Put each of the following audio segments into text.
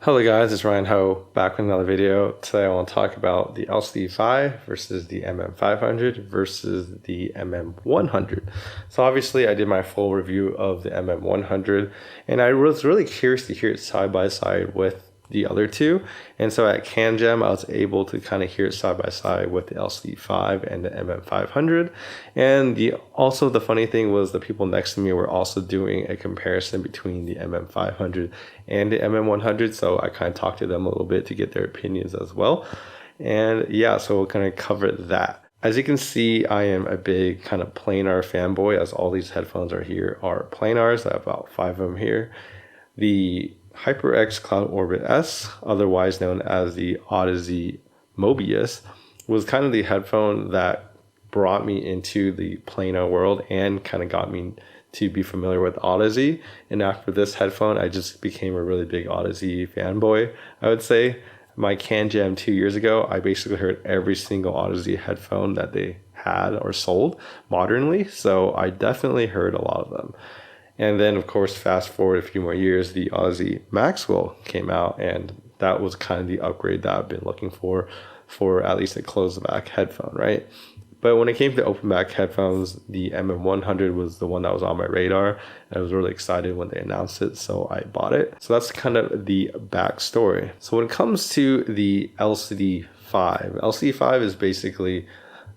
Hello guys, it's Ryan Ho back with another video. Today I want to talk about the LCD5 versus the MM500 versus the MM100. So obviously I did my full review of the MM100 and I was really curious to hear it side by side with the other two. And so at Canjam, I was able to kind of hear it side by side with the LCD5 and the MM500. And also the funny thing was the people next to me were also doing a comparison between the MM500 and the MM100. So I kind of talked to them a little bit to get their opinions as well. And yeah, so we'll kind of cover that. As you can see, I am a big kind of planar fanboy, as all these headphones are planars. I have about 5 of them here. The HyperX Cloud Orbit S, otherwise known as the Audeze Mobius, was kind of the headphone that brought me into the planar world and kind of got me to be familiar with Audeze. And after this headphone, I just became a really big Audeze fanboy, I would say. My Canjam 2 years ago, I basically heard every single Audeze headphone that they had or sold modernly. So I definitely heard a lot of them. And then, of course, fast forward a few more years, the Audeze Maxwell came out, and that was kind of the upgrade that I've been looking for at least a closed back headphone, right? But when it came to open back headphones, the MM100 was the one that was on my radar. And I was really excited when they announced it, so I bought it. So that's kind of the backstory. So when it comes to the LCD5 is basically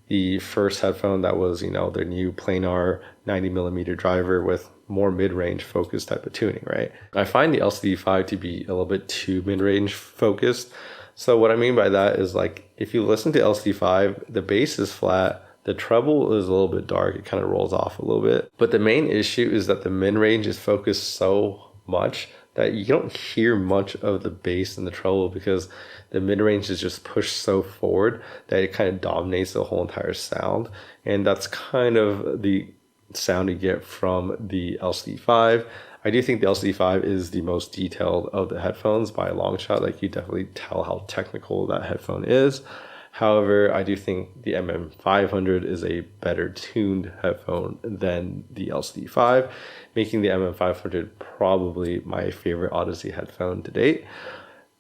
the first headphone that was, their new planar 90mm driver with more mid-range focused type of tuning, right? I find the LCD5 to be a little bit too mid-range focused. So what I mean by that is, like, if you listen to LCD5, the bass is flat, the treble is a little bit dark, it kind of rolls off a little bit. But the main issue is that the mid-range is focused so much that you don't hear much of the bass and the treble because the mid-range is just pushed so forward that it kind of dominates the whole entire sound. And that's kind of the sound you get from the LCD5. I do think the LCD5 is the most detailed of the headphones by a long shot. Like, you definitely tell how technical that headphone is. However, I do think the MM500 is a better tuned headphone than the LCD5, making the MM500 probably my favorite Audeze headphone to date.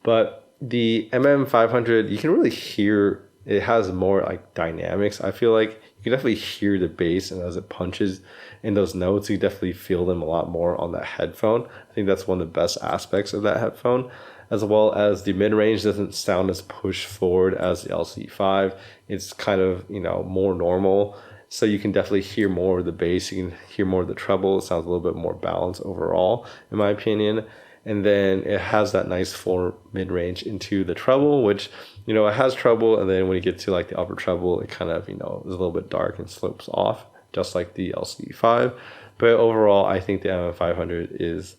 But the MM500, you can really hear it has more like dynamics. I feel like you can definitely hear the bass, and as it punches in those notes, you definitely feel them a lot more on that headphone. I think that's one of the best aspects of that headphone, as well as the mid-range doesn't sound as pushed forward as the LCD5. It's kind of, more normal. So you can definitely hear more of the bass. You can hear more of the treble. It sounds a little bit more balanced overall, in my opinion. And then it has that nice full mid-range into the treble, which, it has treble. And then when you get to like the upper treble, it kind of, is a little bit dark and slopes off, just like the LCD5. But overall, I think the MM500 is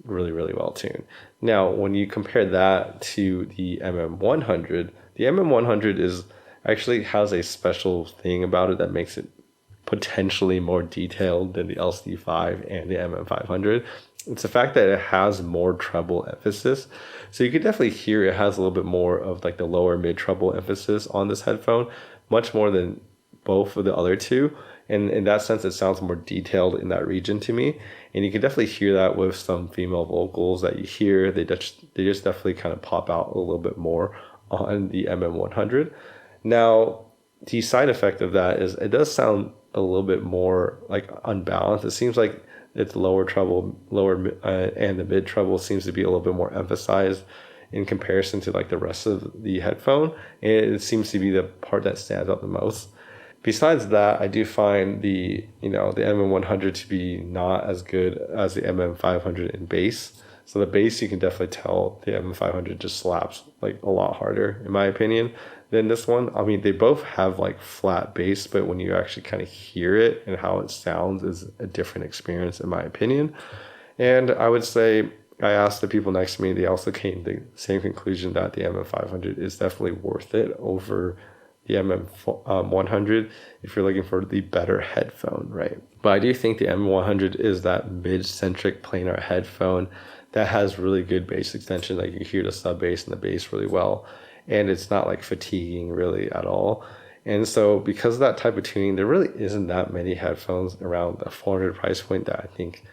really, really well tuned. Now, when you compare that to the MM100, the MM100 actually has a special thing about it that makes it potentially more detailed than the LCD5 and the MM500. It's the fact that it has more treble emphasis. So you can definitely hear it has a little bit more of like the lower mid treble emphasis on this headphone, much more than both of the other two. And in that sense, it sounds more detailed in that region to me. And you can definitely hear that with some female vocals that you hear. They just definitely kind of pop out a little bit more on the MM100. Now, the side effect of that is it does sound a little bit more like unbalanced. It seems like its lower treble, and the mid treble seems to be a little bit more emphasized in comparison to like the rest of the headphone. And it seems to be the part that stands out the most. Besides that, I do find the MM100 to be not as good as the MM500 in bass. So the bass, you can definitely tell the MM500 just slaps like a lot harder, in my opinion, than this one. I mean, they both have like flat bass, but when you actually kind of hear it and how it sounds is a different experience, in my opinion. And I would say, I asked the people next to me, they also came to the same conclusion that the MM500 is definitely worth it over the MM100 if you're looking for the better headphone, right? But I do think the MM100 is that mid-centric planar headphone that has really good bass extension. Like, you hear the sub bass and the bass really well, and it's not like fatiguing really at all. And so because of that type of tuning, there really isn't that many headphones around the $400 price point that I think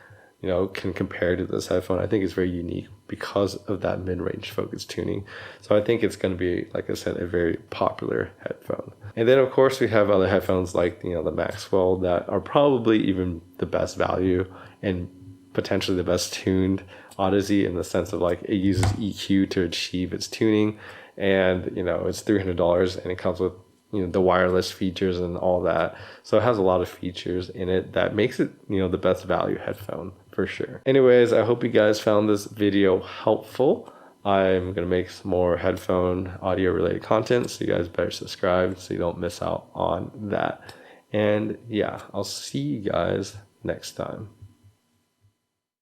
can compare to this headphone. I think it's very unique because of that mid-range focus tuning. So I think it's going to be, like I said, a very popular headphone. And then of course we have other headphones like, the Maxwell that are probably even the best value and potentially the best tuned Audeze, in the sense of like it uses EQ to achieve its tuning, and it's $300 and it comes with the wireless features and all that. So it has a lot of features in it that makes it the best value headphone for sure. Anyways, I hope you guys found this video helpful. I'm gonna make some more headphone audio related content, so you guys better subscribe so you don't miss out on that. And yeah, I'll see you guys next time.